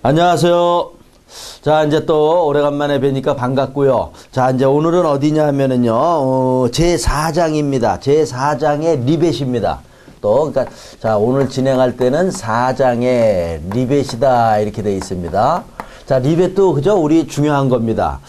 안녕하세요. 자, 이제 또 오래간만에 뵈니까 반갑고요. 자, 이제 오늘은 어디냐 하면은요, 제4장입니다. 제4장의 리벳입니다. 또, 그러니까, 자, 오늘 진행할 때는 4장의 리벳이다. 이렇게 돼 있습니다. 자, 리벳도, 그죠? 우리 중요한 겁니다.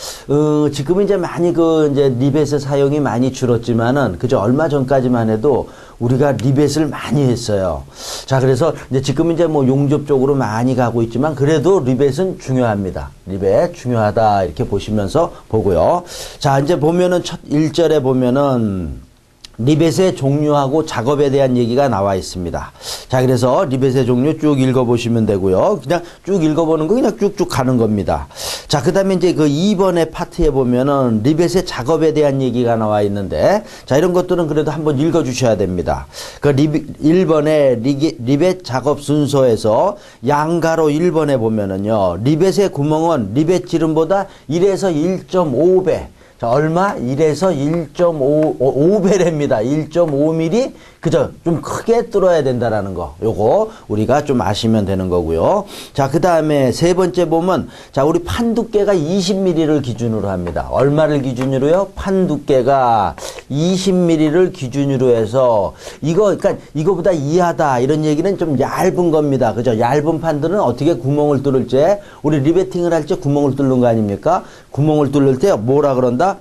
지금은 이제 많이 이제 리벳의 사용이 많이 줄었지만은, 그죠? 얼마 전까지만 해도 우리가 리벳을 많이 했어요. 자, 그래서 이제 지금 이제 뭐 용접 쪽으로 많이 가고 있지만, 그래도 리벳은 중요합니다. 리벳 중요하다. 이렇게 보시면서 보고요. 자, 이제 보면은 첫 1절에 보면은, 리벳의 종류하고 작업에 대한 얘기가 나와 있습니다. 자, 그래서 리벳의 종류 쭉 읽어보시면 되고요. 그냥 쭉 읽어보는 거 그냥 쭉쭉 가는 겁니다. 자, 그 다음에 이제 그 2번의 파트에 보면은 리벳의 작업에 대한 얘기가 나와 있는데, 자, 이런 것들은 그래도 한번 읽어주셔야 됩니다. 그 1번의 리벳 작업 순서에서 양가로 1번에 보면은요, 리벳의 구멍은 리벳 지름보다 1에서 1.5배. 자, 얼마? 1에서 1.5배랍니다. 1.5mm? 그죠? 좀 크게 뚫어야 된다라는 거. 요거, 우리가 좀 아시면 되는 거고요. 자, 그 다음에 세 번째 보면, 자, 우리 판 두께가 20mm를 기준으로 합니다. 얼마를 기준으로요? 판 두께가 20mm를 기준으로 해서, 그러니까, 이거보다 이하다. 이런 얘기는 좀 얇은 겁니다. 그죠? 얇은 판들은 어떻게 구멍을 뚫을 때, 우리 리베팅을 할 때 구멍을 뚫는 거 아닙니까? 구멍을 뚫을 때 뭐라 그런다?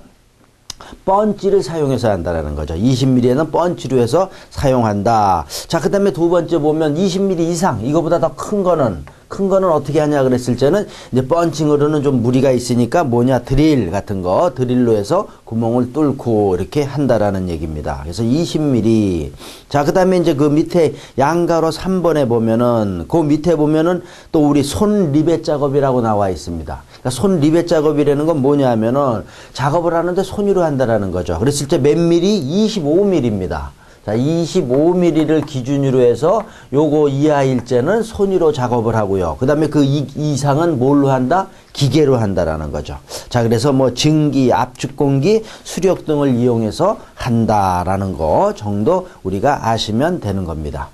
펀치를 사용해서 한다라는 거죠. 20mm에는 펀치로 해서 사용한다. 자, 그 다음에 두 번째 보면 20mm 이상, 이거보다 더 큰 거는 어떻게 하냐 그랬을 때는 이제 펀칭으로는 좀 무리가 있으니까 드릴 같은 거, 드릴로 해서 구멍을 뚫고 이렇게 한다라는 얘기입니다. 그래서 20mm. 자, 그 다음에 이제 그 밑에 양가로 3번에 보면은, 그 밑에 보면은 또 우리 손 리벳 작업이라고 나와 있습니다. 그러니까 손 리벳 작업이라는 건 뭐냐 하면은 작업을 하는데 손으로 한다라는 거죠. 그랬을 때 몇 미리? 25mm입니다. 자, 25mm를 기준으로 해서 요거 이하일 때는 손으로 작업을 하고요. 그 다음에 그 이상은 뭘로 한다? 기계로 한다라는 거죠. 자, 그래서 뭐 증기, 압축공기, 수력 등을 이용해서 한다라는 거 정도 우리가 아시면 되는 겁니다.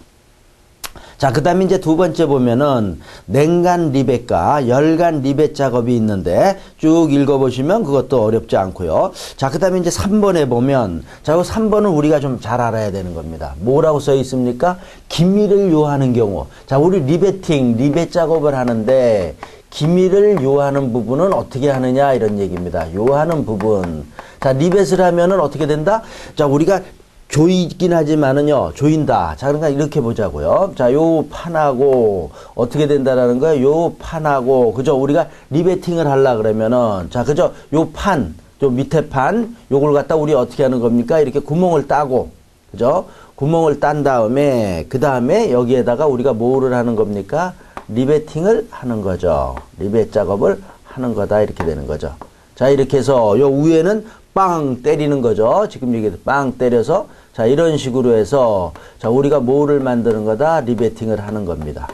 자, 그 다음에 이제 두 번째 보면은 냉간 리벳과 열간 리벳 작업이 있는데 쭉 읽어보시면 그것도 어렵지 않고요. 자, 그 다음에 이제 3번에 보면, 자, 요 3번은 우리가 좀 잘 알아야 되는 겁니다. 뭐라고 써 있습니까? 기미를 요하는 경우. 자, 우리 리벳 작업을 하는데 기미를 요하는 부분은 어떻게 하느냐 이런 얘기입니다. 요하는 부분. 자, 리벳을 하면은 어떻게 된다? 자, 우리가 조이긴 하지만은요, 조인다. 자, 그러니까 이렇게 보자고요. 자, 요 판하고 어떻게 된다라는 거예요? 요 판하고, 그죠? 우리가 리베팅을 하려 그러면은, 자, 그죠? 요 판, 요 밑에 판, 요걸 갖다 우리 어떻게 하는 겁니까? 이렇게 구멍을 따고, 그죠? 구멍을 딴 다음에, 그 다음에 여기에다가 우리가 뭐를 하는 겁니까? 리베팅을 하는 거죠. 리벳 작업을 하는 거다. 이렇게 되는 거죠. 자, 이렇게 해서 요 위에는 빵 때리는 거죠. 지금 얘기해서 빵 때려서, 자, 이런 식으로 해서, 자, 우리가 뭐를 만드는 거다? 리베팅을 하는 겁니다.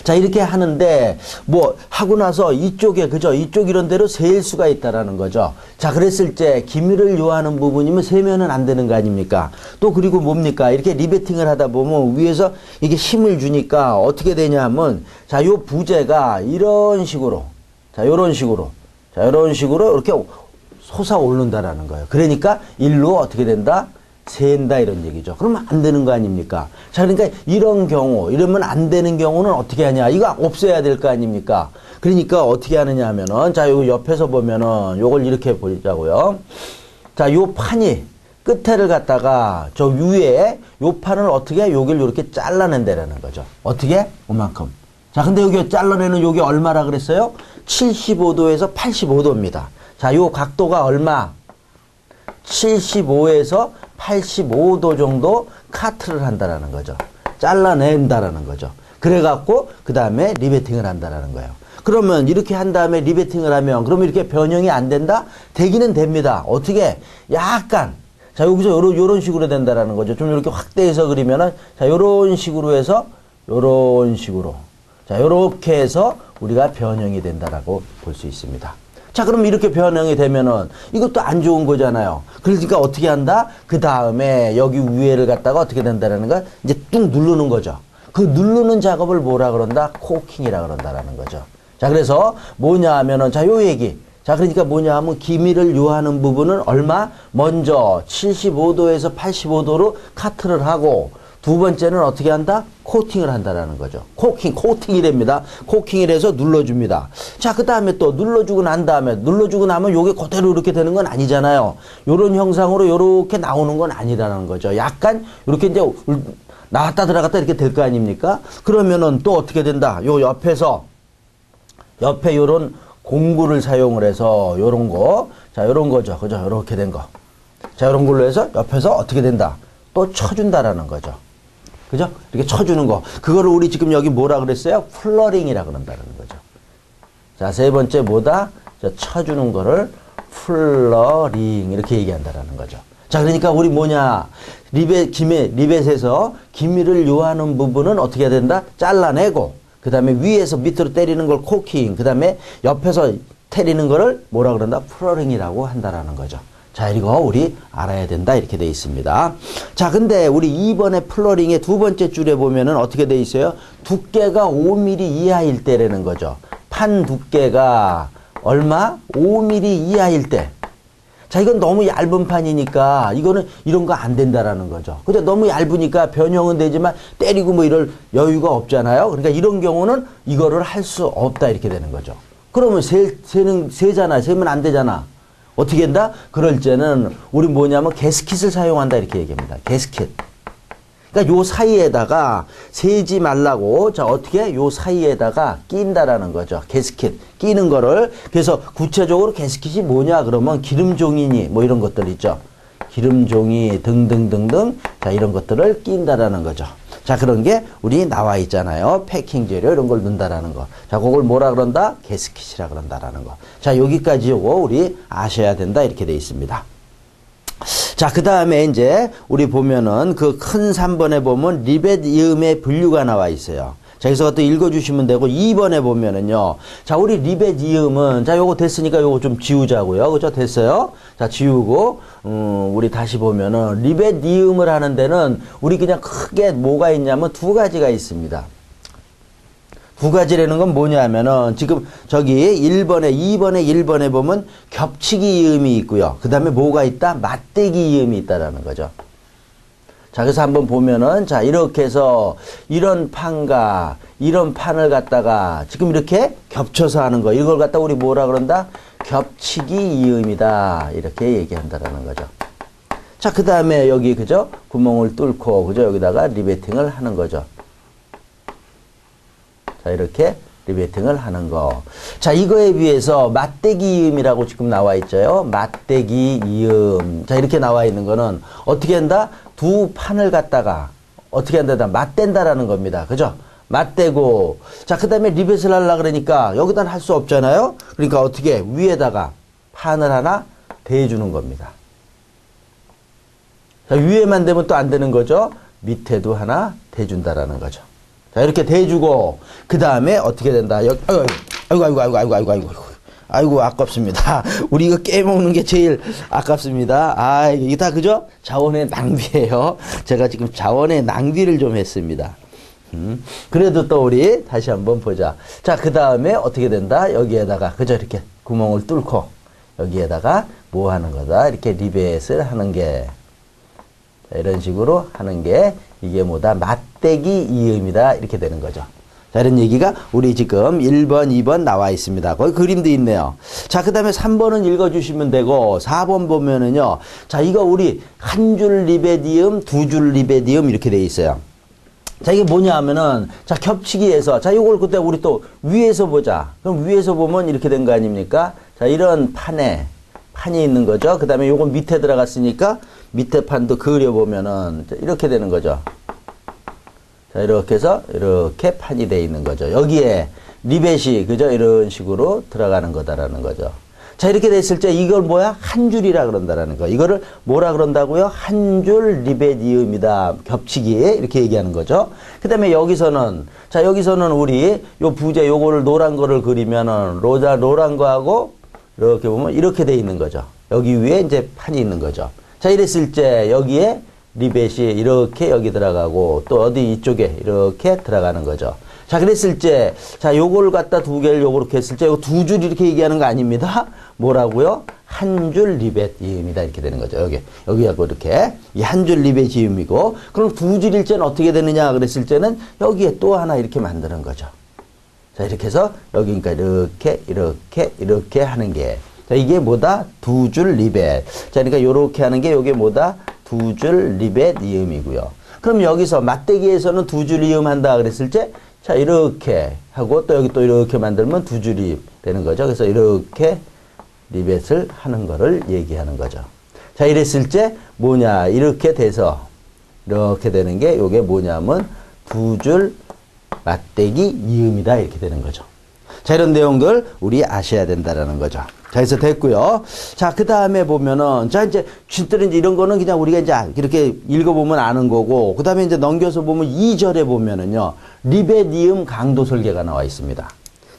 자, 이렇게 하는데, 하고 나서 이쪽에, 그죠? 이쪽 이런 데로 세일 수가 있다라는 거죠. 자, 그랬을 때, 기미를 요하는 부분이면 세면은 안 되는 거 아닙니까? 또 그리고 뭡니까? 이렇게 리베팅을 하다 보면 위에서 이게 힘을 주니까 어떻게 되냐 하면, 자, 요 부재가 이런 식으로, 자, 요런 식으로 이렇게 솟아오른다라는 거예요. 그러니까 일로 어떻게 된다? 샌다 이런 얘기죠. 그러면 안 되는 거 아닙니까? 자, 그러니까 이런 경우, 이러면 안 되는 경우는 어떻게 하냐? 이거 없애야 될 거 아닙니까? 그러니까 어떻게 하느냐 하면은, 자, 요 옆에서 보면은 요걸 이렇게 보자고요. 자, 요 판이 끝에를 갖다가 저 위에 요 판을 어떻게 여기를 이렇게 잘라낸다라는 거죠. 어떻게? 요만큼. 자, 근데 여기 잘라내는 요게 얼마라 그랬어요? 75도에서 85도입니다. 자, 요 각도가 얼마? 75에서 85도 정도 카트를 한다라는 거죠. 잘라낸다라는 거죠. 그래갖고, 그 다음에 리베팅을 한다라는 거예요. 그러면 이렇게 한 다음에 리베팅을 하면, 그러면 이렇게 변형이 안 된다? 되기는 됩니다. 어떻게? 약간. 자, 여기서 요런 식으로 된다라는 거죠. 좀 이렇게 확대해서 그리면은, 자, 요런 식으로 해서, 요런 식으로. 자, 요렇게 해서 우리가 변형이 된다라고 볼 수 있습니다. 자, 그럼 이렇게 변형이 되면은 이것도 안 좋은 거잖아요. 그러니까 어떻게 한다? 그 다음에 여기 위에를 갖다가 어떻게 된다라는 거 이제 뚝 누르는 거죠. 그 누르는 작업을 뭐라 그런다? 코킹이라 그런다라는 거죠. 자, 그래서 뭐냐 하면은, 자, 요 얘기. 자, 그러니까 뭐냐 하면 기미를 요하는 부분은 얼마? 먼저 75도에서 85도로 카트를 하고, 두 번째는 어떻게 한다? 코팅을 한다라는 거죠. 코팅이랍니다. 코팅을 해서 눌러줍니다. 자, 그 다음에 또 눌러주고 난 다음에, 눌러주고 나면 요게 그대로 이렇게 되는 건 아니잖아요. 요런 형상으로 요렇게 나오는 건 아니라는 거죠. 약간 요렇게 이제 나왔다 들어갔다 이렇게 될 거 아닙니까? 그러면은 또 어떻게 된다? 요 옆에 요런 공구를 사용을 해서 요런 거, 자, 요런 거죠. 그죠? 요렇게 된 거. 자, 요런 걸로 해서 옆에서 어떻게 된다? 또 쳐준다라는 거죠. 그죠? 이렇게 쳐주는 거. 그거를 우리 지금 여기 뭐라 그랬어요? 플러링이라 그런다는 거죠. 자, 세 번째 뭐다? 자, 쳐주는 거를 플러링 이렇게 얘기한다라는 거죠. 자, 그러니까 우리 뭐냐? 리벳에서 기미를 요하는 부분은 어떻게 해야 된다? 잘라내고, 그 다음에 위에서 밑으로 때리는 걸 코킹, 그 다음에 옆에서 때리는 거를 뭐라 그런다? 플러링이라고 한다라는 거죠. 자, 이거 우리 알아야 된다 이렇게 돼 있습니다. 자, 근데 우리 2번의 플러링의 두 번째 줄에 보면은 어떻게 돼 있어요? 두께가 5mm 이하일 때라는 거죠. 판 두께가 얼마? 5mm 이하일 때. 자, 이건 너무 얇은 판이니까 이거는 이런 거 안 된다라는 거죠. 근데 너무 얇으니까 변형은 되지만 때리고 뭐 이럴 여유가 없잖아요. 그러니까 이런 경우는 이거를 할 수 없다 이렇게 되는 거죠. 그러면 세면 안 되잖아. 어떻게 한다? 그럴 때는 우리 뭐냐면 게스킷을 사용한다 이렇게 얘기합니다. 게스킷. 그러니까 요 사이에다가 세지 말라고, 자, 어떻게? 요 사이에다가 낀다라는 거죠. 게스킷. 끼는 거를. 그래서 구체적으로 게스킷이 뭐냐? 그러면 기름종이니 뭐 이런 것들 있죠. 기름종이 등등등등. 자, 이런 것들을 낀다라는 거죠. 자, 그런 게 우리 나와 있잖아요. 패킹 재료 이런 걸 넣는다라는 거. 자, 그걸 뭐라 그런다? 게스킷이라 그런다라는 거. 자, 여기까지 요거 우리 아셔야 된다 이렇게 돼 있습니다. 자, 그 다음에 이제 우리 보면은 그 큰 3번에 보면 리벳 이음의 분류가 나와 있어요. 자, 여기서 또 읽어주시면 되고 2번에 보면은요. 자, 우리 리벳 이음은 자, 요거 됐으니까 요거 좀 지우자고요. 그죠? 됐어요? 자, 지우고 우리 다시 보면은 리벳 이음을 하는 데는 우리 그냥 크게 뭐가 있냐면 두 가지가 있습니다. 두 가지라는 건 뭐냐면은 지금 저기 2번에 1번에 보면 겹치기 이음이 있고요. 그 다음에 뭐가 있다? 맞대기 이음이 있다라는 거죠. 자, 그래서 한번 보면은, 자, 이렇게 해서 이런 판과 이런 판을 갖다가 지금 이렇게 겹쳐서 하는 거, 이걸 갖다 우리 뭐라 그런다? 겹치기 이음이다. 이렇게 얘기한다라는 거죠. 자, 그 다음에 여기, 그죠? 구멍을 뚫고, 그죠? 여기다가 리베팅을 하는 거죠. 자, 이렇게 리베팅을 하는 거. 자, 이거에 비해서 맞대기 이음이라고 지금 나와 있죠. 맞대기 이음. 자, 이렇게 나와 있는 거는 어떻게 한다? 두 판을 갖다가 어떻게 한다? 맞댄다라는 겁니다. 그죠? 맞대고. 자, 그 다음에 리벳을 하려고 그러니까 여기다 할 수 없잖아요. 그러니까 어떻게 위에다가 판을 하나 대주는 겁니다. 자, 위에만 대면 또 안 되는 거죠. 밑에도 하나 대준다라는 거죠. 자, 이렇게 대주고, 그 다음에 어떻게 된다? 아이고, 아깝습니다. 우리 이거 깨먹는 게 제일 아깝습니다. 아, 이게 다 그죠? 자원의 낭비예요. 제가 지금 자원의 낭비를 좀 했습니다. 그래도 또 우리 다시 한번 보자. 자, 그 다음에 어떻게 된다? 여기에다가, 그죠? 이렇게 구멍을 뚫고, 여기에다가 뭐 하는 거다? 이렇게 리벳을 하는 게, 자, 이런 식으로 하는 게, 이게 뭐다? 맞대기 이음이다. 이렇게 되는 거죠. 자, 이런 얘기가 우리 지금 1번, 2번 나와 있습니다. 거기 그림도 있네요. 자, 그 다음에 3번은 읽어주시면 되고, 4번 보면은요. 자, 이거 우리 한 줄 리벳 이음, 두 줄 리벳 이음 이렇게 돼 있어요. 자, 이게 뭐냐 하면은, 자, 겹치기에서, 자, 이걸 그때 우리 또 위에서 보자. 그럼 위에서 보면 이렇게 된 거 아닙니까? 자, 이런 판이 있는 거죠. 그 다음에 요건 밑에 들어갔으니까 밑에 판도 그려보면은 이렇게 되는 거죠. 자, 이렇게 해서 이렇게 판이 돼 있는 거죠. 여기에 리벳이, 그죠? 이런 식으로 들어가는 거다라는 거죠. 자, 이렇게 됐을 때 이걸 뭐야? 한 줄이라 그런다라는 거. 이거를 뭐라 그런다고요? 한 줄 리벳 이음이다. 겹치기에 이렇게 얘기하는 거죠. 그 다음에 여기서는, 자, 여기서는 우리 요 부재 요거를 노란 거를 그리면은 노란 거하고 이렇게 보면 이렇게 돼 있는 거죠. 여기 위에 이제 판이 있는 거죠. 자, 이랬을 때 여기에 리벳이 이렇게 여기 들어가고 또 어디 이쪽에 이렇게 들어가는 거죠. 자, 그랬을 때, 자, 요걸 갖다 두 개를 요렇게 했을 때, 요거 두 줄 이렇게 얘기하는 거 아닙니다. 뭐라고요? 한 줄 리벳 이음이다. 이렇게 되는 거죠. 여기하고 이렇게. 이 한 줄 리벳 이음이고, 그럼 두 줄일 때는 어떻게 되느냐? 그랬을 때는 여기에 또 하나 이렇게 만드는 거죠. 자, 이렇게 해서 여기 그러니까 이렇게 하는 게. 자, 이게 뭐다? 두 줄 리벳. 자, 그러니까 요렇게 하는 게 요게 뭐다? 두 줄 리벳 이음이고요. 그럼 여기서 맞대기에서는 두 줄 이음 한다 그랬을 때, 자, 이렇게 하고 또 여기 또 이렇게 만들면 두 줄이 되는 거죠. 그래서 이렇게 리벳을 하는 거를 얘기하는 거죠. 자, 이랬을 때 뭐냐? 이렇게 돼서 이렇게 되는 게 요게 뭐냐면 두 줄 맞대기 이음이다. 이렇게 되는 거죠. 자, 이런 내용들 우리 아셔야 된다라는 거죠. 자, 그래서 됐고요. 자, 그 다음에 보면은, 자, 이제, 진짜로 이제 이런 거는 그냥 우리가 이제 이렇게 읽어보면 아는 거고, 그 다음에 이제 넘겨서 보면 2절에 보면은요, 리벳 이음 강도 설계가 나와 있습니다.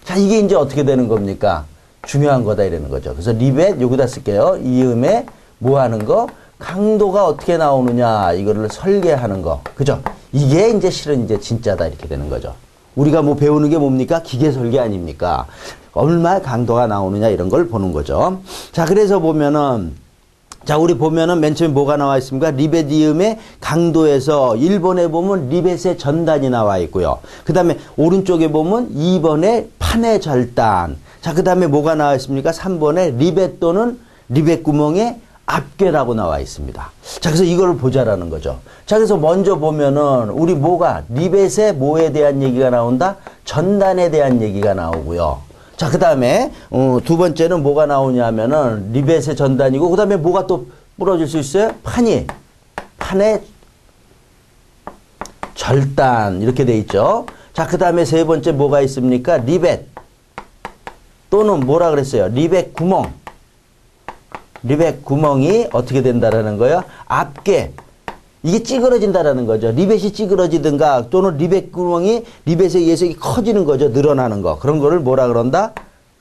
자, 이게 이제 어떻게 되는 겁니까? 중요한 거다 이러는 거죠. 그래서 리벳 여기다 쓸게요. 이음에 뭐 하는 거? 강도가 어떻게 나오느냐, 이거를 설계하는 거. 그죠? 이게 이제 실은 이제 진짜다 이렇게 되는 거죠. 우리가 뭐 배우는 게 뭡니까? 기계 설계 아닙니까? 얼마나 강도가 나오느냐 이런 걸 보는 거죠. 자, 그래서 보면은, 자, 우리 보면은 맨 처음에 뭐가 나와 있습니까? 리벳 이음의 강도에서 1번에 보면 리벳의 전단이 나와 있고요. 그 다음에 오른쪽에 보면 2번에 판의 절단. 자, 그 다음에 뭐가 나와 있습니까? 3번에 리벳 또는 리벳 구멍의 앞괴라고 나와 있습니다. 자, 그래서 이걸 보자라는 거죠. 자, 그래서 먼저 보면은 우리 뭐가 리벳의 뭐에 대한 얘기가 나온다? 전단에 대한 얘기가 나오고요. 자, 그 다음에 두 번째는 뭐가 나오냐면은 리벳의 전단이고, 그 다음에 뭐가 또 부러질 수 있어요? 판의 절단 이렇게 돼 있죠. 자, 그 다음에 세 번째 뭐가 있습니까? 리벳 또는 뭐라 그랬어요? 리벳 구멍이 어떻게 된다라는 거예요? 앞괴. 이게 찌그러진다라는 거죠. 리벳이 찌그러지든가 또는 리벳 구멍이 리벳에 의해서 커지는 거죠. 늘어나는 거. 그런 거를 뭐라 그런다?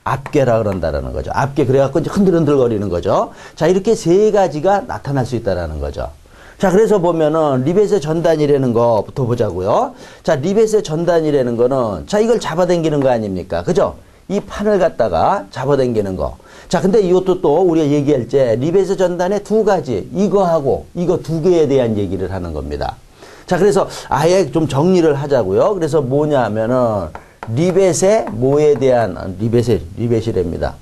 앞괴라 그런다라는 거죠. 앞괴. 그래갖고 이제 흔들흔들거리는 거죠. 자, 이렇게 세 가지가 나타날 수 있다라는 거죠. 자, 그래서 보면은 리벳의 전단이라는 거부터 보자고요. 자, 리벳의 전단이라는 거는, 자, 이걸 잡아당기는 거 아닙니까? 그죠? 이 판을 갖다가 잡아당기는 거. 자, 근데 이것도 또 우리가 얘기할 때 리벳의 전단에 두 가지, 이거하고 이거 두 개에 대한 얘기를 하는 겁니다. 자, 그래서 아예 좀 정리를 하자고요. 그래서 뭐냐 하면은 리벳의 뭐에 대한, 리벳이랍니다.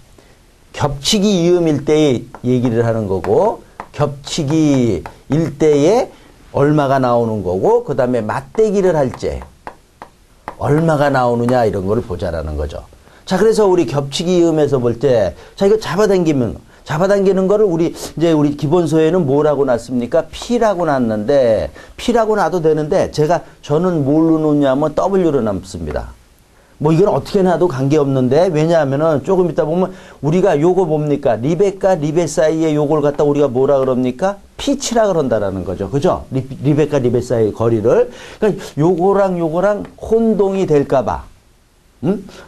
겹치기 이음일 때의 얘기를 하는 거고, 겹치기 일 때에 얼마가 나오는 거고, 그 다음에 맞대기를 할 때 얼마가 나오느냐 이런 걸 보자라는 거죠. 자, 그래서 우리 겹치기 이음에서 볼 때, 자, 이거 잡아당기는 거를 우리 기본서에는 뭐라고 놨습니까? P라고 놨는데, P라고 놔도 되는데, 저는 뭘로 놓냐면 W로 놨습니다. 뭐 이건 어떻게 놔도 관계없는데, 왜냐하면은 조금 이따 보면 우리가 요거 뭡니까? 리벳과 리벳 사이에 요걸 갖다 우리가 뭐라 그럽니까? 피치라 그런다라는 거죠. 그죠? 리벳과 리벳 사이의 거리를. 그러니까 요거랑 혼동이 될까봐.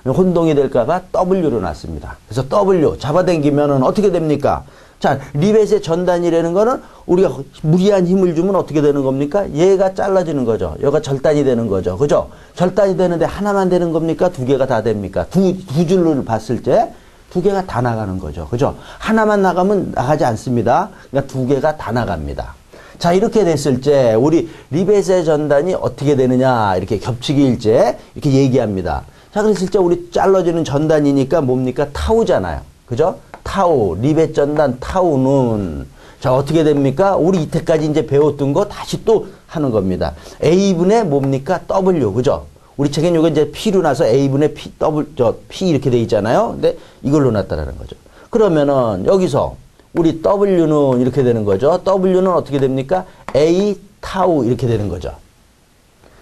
혼동이 될까봐 W로 놨습니다. 그래서 W 잡아당기면은 어떻게 됩니까? 자, 리벳의 전단이라는 거는 우리가 무리한 힘을 주면 어떻게 되는 겁니까? 얘가 잘라지는 거죠. 얘가 절단이 되는 거죠. 그죠? 절단이 되는데 하나만 되는 겁니까? 두 개가 다 됩니까? 두 줄을 봤을 때 두 개가 다 나가는 거죠. 그죠? 하나만 나가면 나가지 않습니다. 그러니까 두 개가 다 나갑니다. 자, 이렇게 됐을 때 우리 리벳의 전단이 어떻게 되느냐, 이렇게 겹치기일제 이렇게 얘기합니다. 자, 그랬을 때 우리 잘라지는 전단이니까 뭡니까? 타우잖아요. 그죠? 타우, 리벳 전단 타우는, 자, 어떻게 됩니까? 우리 이때까지 이제 배웠던 거 다시 또 하는 겁니다. A분의 뭡니까? W, 그죠? 우리 책엔 요거 이제 P로 나서 A분의 P 이렇게 돼 있잖아요. 근데 이걸로 놨다라는 거죠. 그러면은 여기서 우리 W는 이렇게 되는 거죠. W는 어떻게 됩니까? A 타우 이렇게 되는 거죠.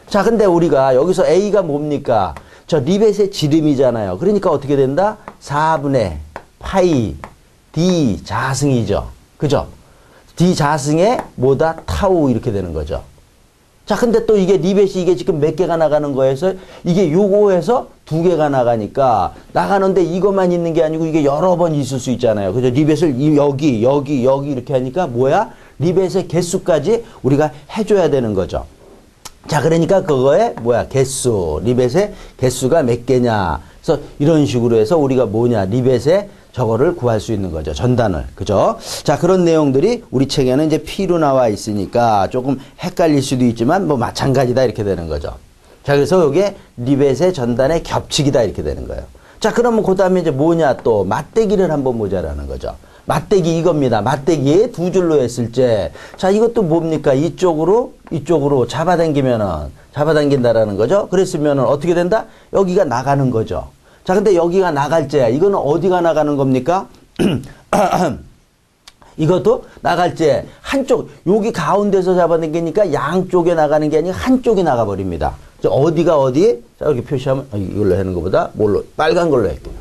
자, 근데 우리가 여기서 A가 뭡니까? 저 리벳의 지름이잖아요. 그러니까 어떻게 된다? 4분의 파이 D 자승이죠. 그죠? D 자승의 뭐다? 타우 이렇게 되는 거죠. 자, 근데 또 이게 리벳이 이게 지금 몇 개가 나가는 거에서 이게 요거에서 두 개가 나가니까 나가는데 이것만 있는 게 아니고 이게 여러 번 있을 수 있잖아요. 그죠? 리벳을 여기 이렇게 하니까 뭐야? 리벳의 개수까지 우리가 해줘야 되는 거죠. 자, 그러니까 그거에 뭐야? 개수. 리벳의 개수가 몇 개냐. 그래서 이런 식으로 해서 우리가 뭐냐? 리벳의 저거를 구할 수 있는 거죠. 전단을. 그죠? 자, 그런 내용들이 우리 책에는 이제 P로 나와 있으니까 조금 헷갈릴 수도 있지만 뭐 마찬가지다 이렇게 되는 거죠. 자, 그래서 이게 리벳의 전단의 겹치기다 이렇게 되는 거예요. 자, 그러면 그 다음에 이제 뭐냐? 또 맞대기를 한번 보자라는 거죠. 맞대기 이겁니다. 맞대기 두 줄로 했을 때, 자, 이것도 뭡니까? 이쪽으로 잡아당긴다라는 거죠. 그랬으면은 어떻게 된다? 여기가 나가는 거죠. 자, 근데 여기가 나갈 때, 이거는 어디가 나가는 겁니까? 이것도 나갈 때, 한쪽, 여기 가운데서 잡아당기니까 양쪽에 나가는 게 아니라 한쪽에 나가버립니다. 어디가 어디? 자, 이렇게 표시하면, 이걸로 하는 것보다, 뭘로? 빨간 걸로 할게요.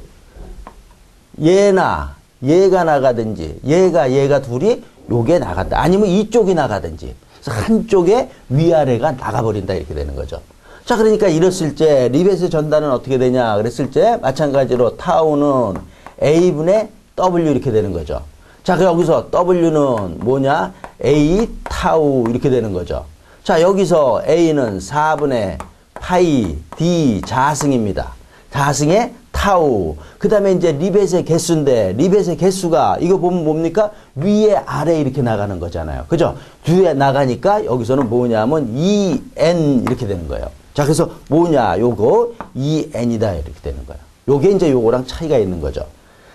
얘가 나가든지, 얘가 둘이 요게 나간다. 아니면 이쪽이 나가든지. 그래서 한쪽에 위아래가 나가버린다. 이렇게 되는 거죠. 자, 그러니까 이랬을 때, 리벳의 전단은 어떻게 되냐? 그랬을 때, 마찬가지로 타우는 A분의 W 이렇게 되는 거죠. 자, 여기서 W는 뭐냐? A 타우 이렇게 되는 거죠. 자, 여기서 A는 4분의 파이 D 자승입니다. 자승의 타우. 그 다음에 이제 리벳의 개수인데, 리벳의 개수가, 이거 보면 뭡니까? 위에 아래 이렇게 나가는 거잖아요. 그죠? 뒤에 나가니까 여기서는 뭐냐면 2n 이렇게 되는 거예요. 자, 그래서 뭐냐? 요거 2n이다 이렇게 되는 거예요. 요게 이제 요거랑 차이가 있는 거죠.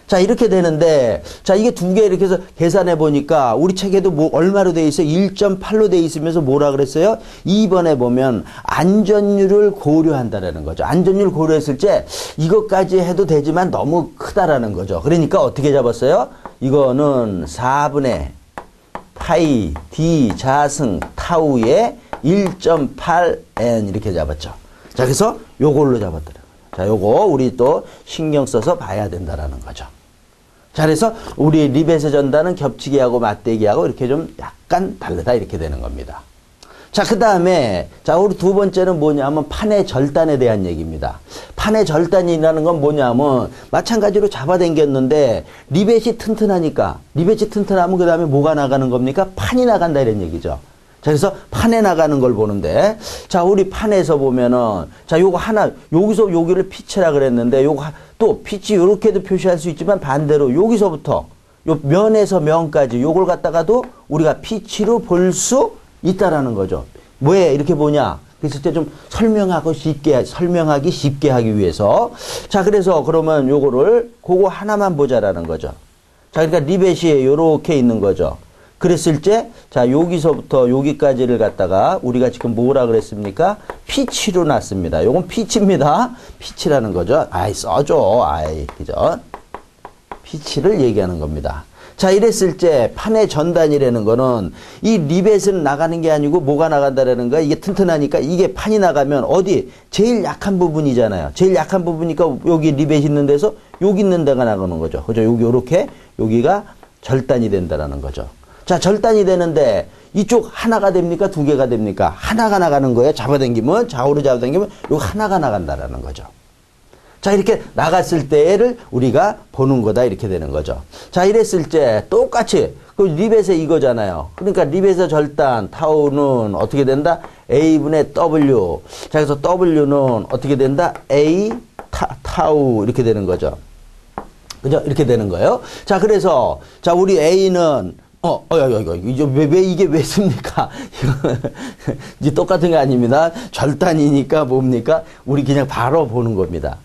자, 이렇게 되는데, 자, 이게 두 개 이렇게 해서 계산해 보니까 우리 책에도 뭐 얼마로 돼 있어요? 1.8로 돼 있으면서 뭐라 그랬어요? 2번에 보면 안전율을 고려한다라는 거죠. 안전율 고려했을 때 이것까지 해도 되지만 너무 크다라는 거죠. 그러니까 어떻게 잡았어요? 이거는 4분의 파이 D 자승 타우의 1.8n 이렇게 잡았죠. 자, 그래서 요걸로 잡았더라고요. 자, 요거 우리 또 신경 써서 봐야 된다라는 거죠. 자, 그래서 우리 리벳의 전단은 겹치기하고 맞대기하고 이렇게 좀 약간 다르다 이렇게 되는 겁니다. 자, 그 다음에 자, 우리 두 번째는 뭐냐면 판의 절단에 대한 얘기입니다. 판의 절단이라는 건 뭐냐면 마찬가지로 잡아당겼는데 리벳이 튼튼하면 그 다음에 뭐가 나가는 겁니까? 판이 나간다 이런 얘기죠. 자, 그래서 판에 나가는 걸 보는데, 자, 우리 판에서 보면은, 자, 요거 하나, 여기서 여기를 피치라 그랬는데, 요거 또 피치 요렇게도 표시할 수 있지만 반대로 여기서부터 요 면에서 면까지 요걸 갖다가도 우리가 피치로 볼 수 있다라는 거죠. 왜 이렇게 보냐? 그랬을 때 좀 설명하기 쉽게 하기 위해서. 자, 그래서 그러면 요거를 그거 하나만 보자라는 거죠. 자, 그러니까 리벳이 요렇게 있는 거죠. 그랬을 때, 자, 여기서부터 여기까지를 갖다가 우리가 지금 뭐라 그랬습니까? 피치로 놨습니다. 요건 피치입니다. 피치라는 거죠. 써줘. 그죠? 피치를 얘기하는 겁니다. 자, 이랬을 때 판의 전단이라는 거는 이 리벳은 나가는 게 아니고 뭐가 나간다라는 거야? 이게 튼튼하니까 이게 판이 나가면 어디? 제일 약한 부분이잖아요. 제일 약한 부분이니까 여기 리벳 있는 데서 여기 있는 데가 나가는 거죠. 그죠? 여기 요렇게 여기가 절단이 된다라는 거죠. 자, 절단이 되는데 이쪽 하나가 됩니까? 두 개가 됩니까? 하나가 나가는 거예요. 잡아당기면, 좌우로 잡아당기면 요 하나가 나간다라는 거죠. 자, 이렇게 나갔을 때를 우리가 보는 거다 이렇게 되는 거죠. 자, 이랬을 때 똑같이 그 리벳의 이거잖아요. 그러니까 리벳의 절단 타우는 어떻게 된다? A분의 W. 자, 그래서 W는 어떻게 된다? A 타우 이렇게 되는 거죠. 그죠? 이렇게 되는 거예요. 자, 그래서 자, 우리 A는 이게 왜 씁니까? 이제 똑같은 게 아닙니다. 절단이니까 뭡니까? 우리 그냥 바로 보는 겁니다.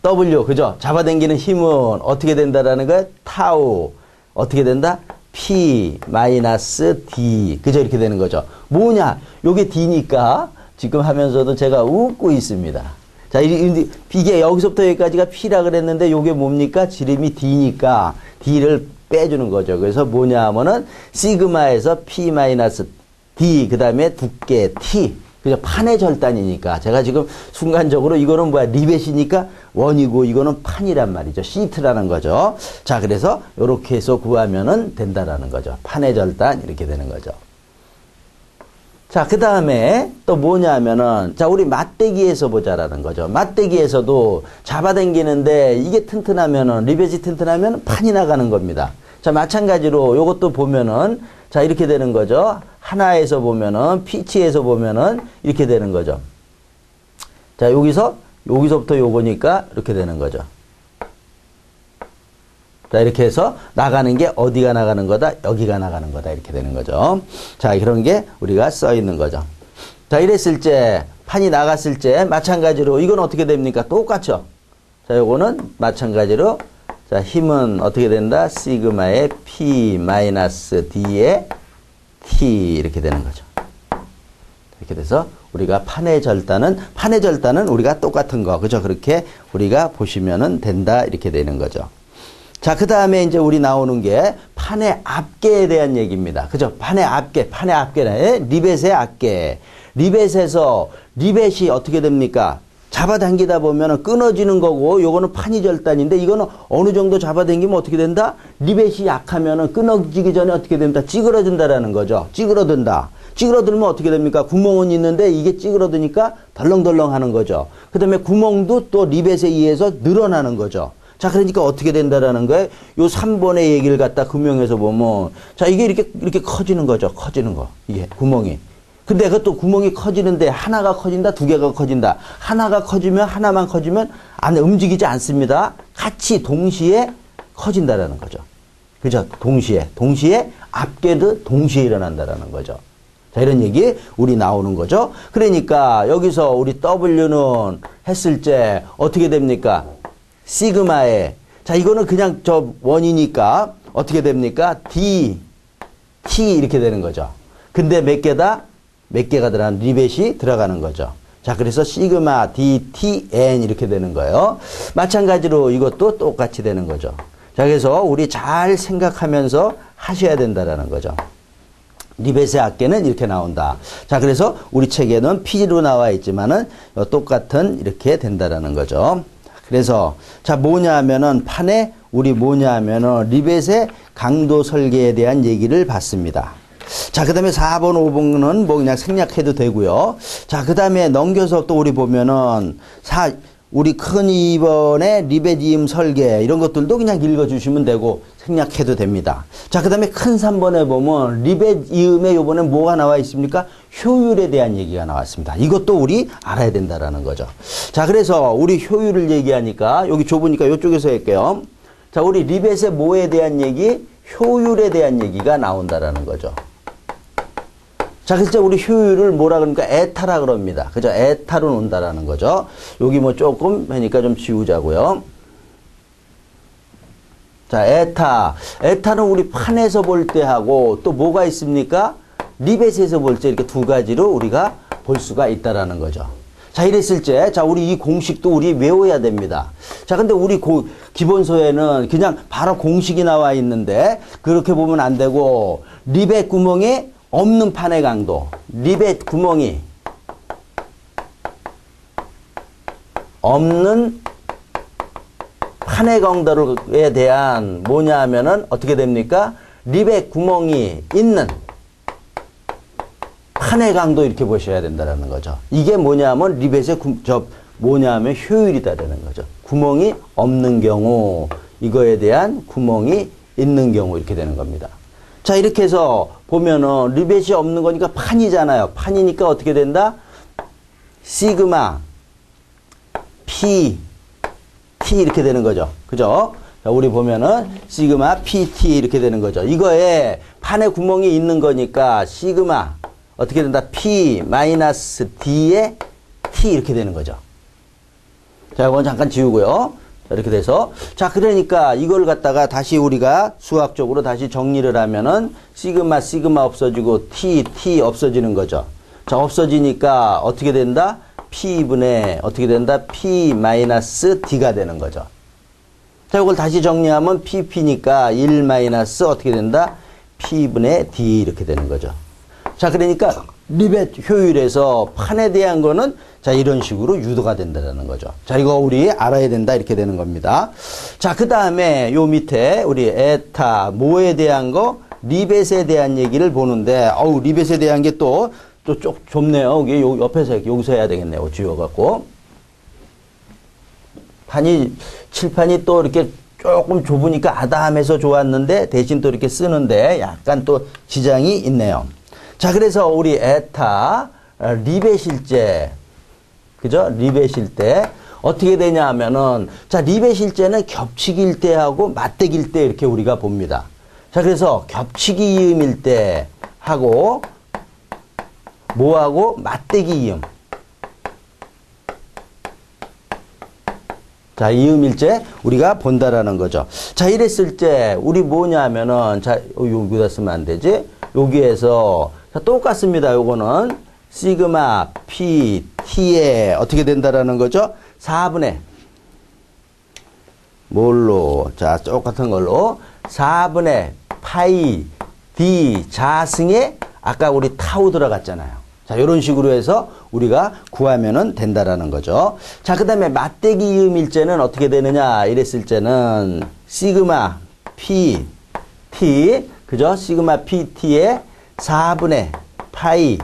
W, 그죠? 잡아당기는 힘은 어떻게 된다라는 거예요? 타우. 어떻게 된다? P 마이너스 D. 그죠? 이렇게 되는 거죠. 뭐냐? 요게 D니까 지금 하면서도 제가 웃고 있습니다. 자, 이게 여기서부터 여기까지가 P라 그랬는데 요게 뭡니까? 지름이 D니까 D를 빼주는 거죠. 그래서 뭐냐 하면은 시그마에서 P 마이너스 D 그 다음에 두께 T. 그죠? 판의 절단이니까 제가 지금 순간적으로 이거는 뭐야? 리벳이니까 원이고 이거는 판이란 말이죠. 시트라는 거죠. 자, 그래서 이렇게 해서 구하면은 된다라는 거죠. 판의 절단 이렇게 되는 거죠. 자, 그 다음에 또 뭐냐 하면은, 자, 우리 맞대기에서 보자라는 거죠. 맞대기에서도 잡아당기는데 이게 튼튼하면은, 리벳이 튼튼하면 판이 나가는 겁니다. 자, 마찬가지로 요것도 보면은, 자, 이렇게 되는 거죠. 하나에서 보면은, 피치에서 보면은, 이렇게 되는 거죠. 자, 여기서부터 요거니까, 이렇게 되는 거죠. 자, 이렇게 해서 나가는 게 어디가 나가는 거다? 여기가 나가는 거다. 이렇게 되는 거죠. 자, 그런 게 우리가 써 있는 거죠. 자, 이랬을 때, 판이 나갔을 때, 마찬가지로, 이건 어떻게 됩니까? 똑같죠? 자, 요거는 마찬가지로, 자, 힘은 어떻게 된다? 시그마의 P 마이너스 D의 T 이렇게 되는 거죠. 이렇게 돼서 우리가 판의 절단은 우리가 똑같은 거. 그죠? 그렇게 우리가 보시면은 된다. 이렇게 되는 거죠. 자, 그 다음에 이제 우리 나오는 게 판의 앞계에 대한 얘기입니다. 그죠? 판의 앞계네. 리벳의 앞계. 리벳에서, 리벳이 어떻게 됩니까? 잡아당기다 보면 끊어지는 거고, 요거는 판이 절단인데, 이거는 어느 정도 잡아당기면 어떻게 된다? 리벳이 약하면 끊어지기 전에 어떻게 됩니다? 찌그러진다라는 거죠. 찌그러든다. 찌그러들면 어떻게 됩니까? 구멍은 있는데, 이게 찌그러드니까 덜렁덜렁 하는 거죠. 그 다음에 구멍도 또 리벳에 의해서 늘어나는 거죠. 자, 그러니까 어떻게 된다라는 거예요? 요 3번의 얘기를 갖다 금형에서 보면, 자, 이게 이렇게 커지는 거죠. 커지는 거. 이게 구멍이. 근데 그것도 구멍이 커지는데 하나가 커진다, 두 개가 커진다. 하나가 커지면, 하나만 커지면 안 움직이지 않습니다. 같이 동시에 커진다라는 거죠. 그죠? 동시에 앞뒤도 동시에 일어난다라는 거죠. 자, 이런 얘기 우리 나오는 거죠. 그러니까 여기서 우리 W는 했을 때 어떻게 됩니까? 시그마에, 자, 이거는 그냥 저 원이니까 어떻게 됩니까? D, T 이렇게 되는 거죠. 근데 몇 개가 들어간 리벳이 들어가는 거죠. 자, 그래서 시그마 D, T, N 이렇게 되는 거예요. 마찬가지로 이것도 똑같이 되는 거죠. 자, 그래서 우리 잘 생각하면서 하셔야 된다라는 거죠. 리벳의 앞계는 이렇게 나온다. 자, 그래서 우리 책에는 P로 나와 있지만은 똑같은 이렇게 된다라는 거죠. 그래서 자, 뭐냐 하면은 판에 우리 뭐냐 하면은 리벳의 강도 설계에 대한 얘기를 봤습니다. 자, 그 다음에 4번, 5번은 뭐 그냥 생략해도 되고요. 자, 그 다음에 넘겨서 또 우리 보면은 우리 큰 2번의 리벳 이음 설계 이런 것들도 그냥 읽어주시면 되고 생략해도 됩니다. 자, 그 다음에 큰 3번에 보면 리벳 이음에 요번에 뭐가 나와 있습니까? 효율에 대한 얘기가 나왔습니다. 이것도 우리 알아야 된다라는 거죠. 자, 그래서 우리 효율을 얘기하니까 여기 좁으니까 이쪽에서 할게요. 자, 우리 리벳의 뭐에 대한 얘기? 효율에 대한 얘기가 나온다라는 거죠. 자, 그래서 우리 효율을 뭐라 그러니까 에타라 그럽니다. 그죠? 에타로 논다라는 거죠. 여기 뭐 조금 하니까 좀 지우자고요. 자, 에타는 우리 판에서 볼 때 하고 또 뭐가 있습니까? 리벳에서 볼 때 이렇게 두 가지로 우리가 볼 수가 있다라는 거죠. 자, 이랬을 때, 자, 우리 이 공식도 우리 외워야 됩니다. 자, 근데 우리 기본서에는 그냥 바로 공식이 나와 있는데 그렇게 보면 안 되고 리벳 구멍에 없는 판의 강도, 리벳 구멍이 없는 판의 강도에 대한 뭐냐 하면은 어떻게 됩니까? 리벳 구멍이 있는 판의 강도 이렇게 보셔야 된다는 거죠. 이게 뭐냐 하면 리벳의 뭐냐 하면 효율이다라는 거죠. 구멍이 없는 경우, 이거에 대한 구멍이 있는 경우 이렇게 되는 겁니다. 자, 이렇게 해서 보면은 리벳이 없는 거니까 판이잖아요. 판이니까 어떻게 된다? 시그마 P T 이렇게 되는 거죠. 그죠? 자, 우리 보면은 시그마 PT 이렇게 되는 거죠. 이거에 판에 구멍이 있는 거니까 시그마 어떻게 된다? P 마이너스 D의 T 이렇게 되는 거죠. 자, 이건 잠깐 지우고요. 이렇게 돼서 자, 그러니까 이걸 갖다가 다시 우리가 수학적으로 다시 정리를 하면은 시그마 없어지고 T 없어지는 거죠. 자, 없어지니까 어떻게 된다? P분의 어떻게 된다? P 마이너스 D가 되는 거죠. 자, 이걸 다시 정리하면 PP니까 1 마이너스 어떻게 된다? P분의 D 이렇게 되는 거죠. 자, 그러니까 리벳 효율에서 판에 대한 거는 자, 이런 식으로 유도가 된다는 거죠. 자, 이거 우리 알아야 된다 이렇게 되는 겁니다. 자, 그 다음에 요 밑에 우리 에타 뭐에 대한 거? 리벳에 대한 얘기를 보는데 리벳에 대한 게 또 쪽 좁네요. 여기 옆에서 여기서 해야 되겠네요. 지워갖고 칠판이 또 이렇게 조금 좁으니까 아담해서 좋았는데 대신 또 이렇게 쓰는데 약간 또 지장이 있네요. 자, 그래서 우리 에타, 립의 실제, 그죠? 립의 실제. 어떻게 되냐 하면은, 자, 립의 실제는 겹치기일 때하고 맞대기일 때 이렇게 우리가 봅니다. 자, 그래서 겹치기 이음일 때 하고, 뭐하고? 맞대기 이음. 자, 이음일제 우리가 본다라는 거죠. 자, 이랬을 때 우리 뭐냐 하면은, 자, 여기다 쓰면 안 되지? 여기에서, 자, 똑같습니다. 요거는 시그마 P, T에 어떻게 된다라는 거죠? 4분의 뭘로? 자, 똑같은 걸로 4분의 파이 D 자승에 아까 우리 타우 들어갔잖아요. 자, 이런 식으로 해서 우리가 구하면은 된다라는 거죠. 자, 그 다음에 맞대기 이음일제는 어떻게 되느냐 이랬을 때는 시그마 P, T, 그죠? 시그마 P, T에 4분의 파이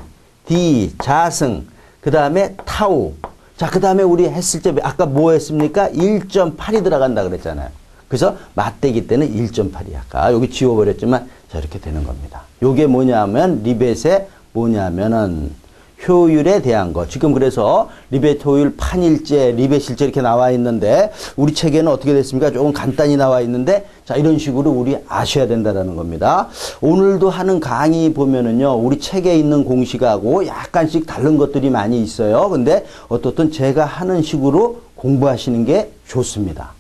D 자승, 그 다음에 타우. 자, 그 다음에 우리 했을 때 아까 뭐 했습니까? 1.8이 들어간다 그랬잖아요. 그래서 맞대기 때는 1.8이 아까 여기 지워버렸지만 자, 이렇게 되는 겁니다. 요게 뭐냐면 리벳의 뭐냐면은 효율에 대한 거. 지금 그래서 리벳 효율 판일제, 리벳 실제 이렇게 나와 있는데 우리 책에는 어떻게 됐습니까? 조금 간단히 나와 있는데 자, 이런 식으로 우리 아셔야 된다는 겁니다. 오늘도 하는 강의 보면은요, 우리 책에 있는 공식하고 약간씩 다른 것들이 많이 있어요. 근데 어떻든 제가 하는 식으로 공부하시는 게 좋습니다.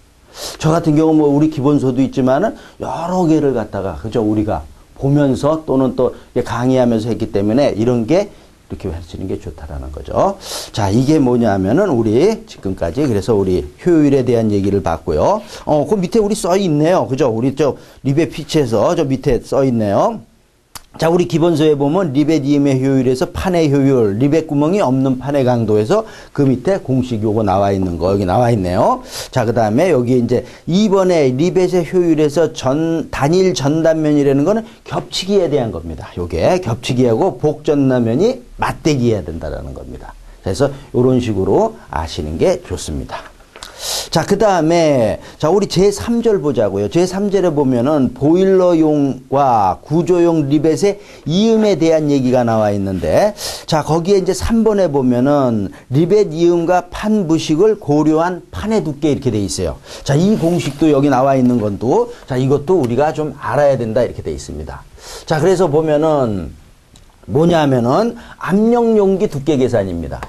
저 같은 경우 뭐 우리 기본서도 있지만은 여러 개를 갖다가 그죠? 우리가 보면서 또는 또 강의하면서 했기 때문에 이런 게 이렇게 하시는 게 좋다라는 거죠. 자, 이게 뭐냐면은 우리 지금까지 그래서 우리 효율에 대한 얘기를 봤고요. 그 밑에 우리 써 있네요. 그죠? 우리 저 리벳 피치에서 저 밑에 써 있네요. 자, 우리 기본서에 보면 리벳 이음의 효율에서 판의 효율, 리벳 구멍이 없는 판의 강도에서 그 밑에 공식 요거 나와 있는 거 여기 나와 있네요. 자, 그 다음에 여기 이제 2번에 리벳의 효율에서 단일 전단면이라는 거는 겹치기에 대한 겁니다. 요게 겹치기하고 복전단면이 맞대기해야 된다라는 겁니다. 그래서 요런 식으로 아시는 게 좋습니다. 자, 그 다음에, 자, 우리 제3절 보자고요. 제3절에 보면은 보일러용과 구조용 리벳의 이음에 대한 얘기가 나와 있는데, 자, 거기에 이제 3번에 보면은 리벳 이음과 판 부식을 고려한 판의 두께 이렇게 돼 있어요. 자, 이 공식도 여기 나와 있는 건도, 자, 이것도 우리가 좀 알아야 된다 이렇게 돼 있습니다. 자, 그래서 보면은 뭐냐면은 압력용기 두께 계산입니다.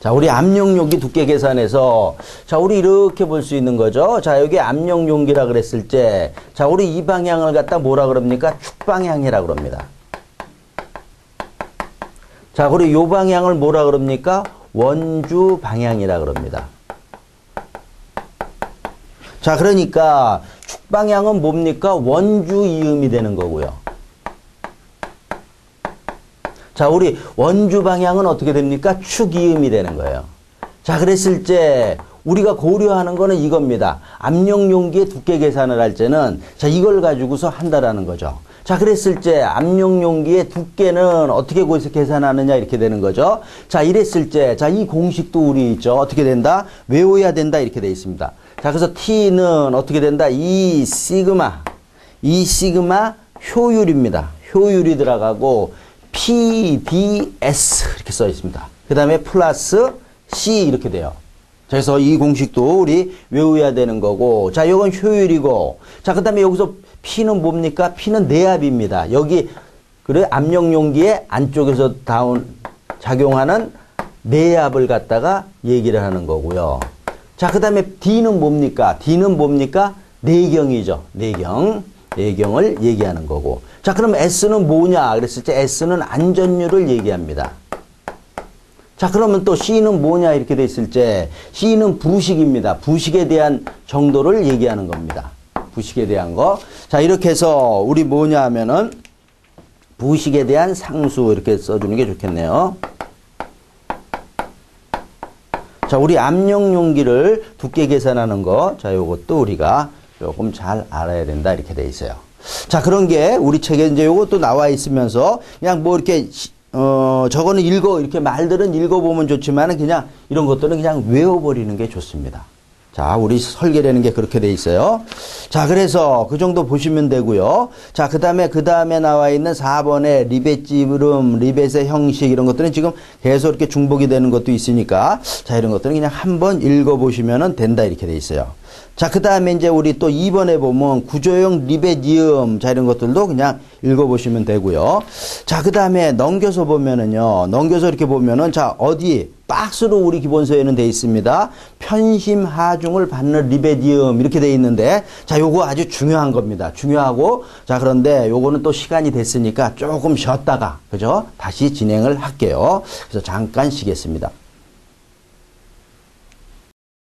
자, 우리 압력용기 두께 계산해서, 자, 우리 이렇게 볼 수 있는 거죠. 자, 여기 압력용기라 그랬을 때, 자, 우리 이 방향을 갖다 뭐라 그럽니까? 축방향이라 그럽니다. 자, 우리 요 방향을 뭐라 그럽니까? 원주 방향이라 그럽니다. 자, 그러니까 축방향은 뭡니까? 원주 이음이 되는 거고요. 자, 우리 원주 방향은 어떻게 됩니까? 축이음이 되는 거예요. 자, 그랬을 때 우리가 고려하는 거는 이겁니다. 압력용기의 두께 계산을 할 때는 자, 이걸 가지고서 한다라는 거죠. 자, 그랬을 때 압력용기의 두께는 어떻게 계산하느냐 이렇게 되는 거죠. 자, 이랬을 때 자, 이 공식도 우리 있죠. 어떻게 된다? 외워야 된다 이렇게 돼 있습니다. 자, 그래서 T는 어떻게 된다? 이 시그마 효율입니다. 효율이 들어가고 PDS 이렇게 써 있습니다. 그 다음에 플러스 C 이렇게 돼요. 그래서 이 공식도 우리 외워야 되는 거고, 자, 이건 효율이고, 자, 그 다음에 여기서 P는 뭡니까? P는 내압입니다. 여기 그래 압력용기의 안쪽에서 작용하는 내압을 갖다가 얘기를 하는 거고요. 자, 그 다음에 D는 뭡니까? D는 뭡니까? 내경이죠. 내경을 얘기하는 거고. 자, 그럼 S는 뭐냐? 그랬을 때 S는 안전율을 얘기합니다. 자, 그러면 또 C는 뭐냐? 이렇게 됐을 때 C는 부식입니다. 부식에 대한 정도를 얘기하는 겁니다. 부식에 대한 거. 자, 이렇게 해서 우리 뭐냐 하면은 부식에 대한 상수 이렇게 써주는 게 좋겠네요. 자, 우리 압력용기를 두께 계산하는 거. 자, 요것도 우리가 조금 잘 알아야 된다 이렇게 돼 있어요. 자, 그런 게 우리 책에 이제 요것도 나와 있으면서 그냥 뭐 이렇게 저거는 이렇게 말들은 읽어보면 좋지만은 그냥 이런 것들은 그냥 외워버리는 게 좋습니다. 자, 우리 설계라는 게 그렇게 돼 있어요. 자, 그래서 그 정도 보시면 되고요. 자, 그 다음에 나와 있는 4번의 리벳 지름, 리벳의 형식 이런 것들은 지금 계속 이렇게 중복이 되는 것도 있으니까 자, 이런 것들은 그냥 한번 읽어보시면 된다 이렇게 돼 있어요. 자, 그 다음에 이제 우리 또 2번에 보면 구조형 리벳 이음, 자, 이런 것들도 그냥 읽어보시면 되고요. 자, 그 다음에 넘겨서 보면은요, 넘겨서 이렇게 보면은, 자, 어디, 박스로 우리 기본서에는 돼 있습니다. 편심 하중을 받는 리벳 이음, 이렇게 돼 있는데, 자, 요거 아주 중요한 겁니다. 중요하고, 자, 그런데 요거는 또 시간이 됐으니까 조금 쉬었다가, 그죠? 다시 진행을 할게요. 그래서 잠깐 쉬겠습니다.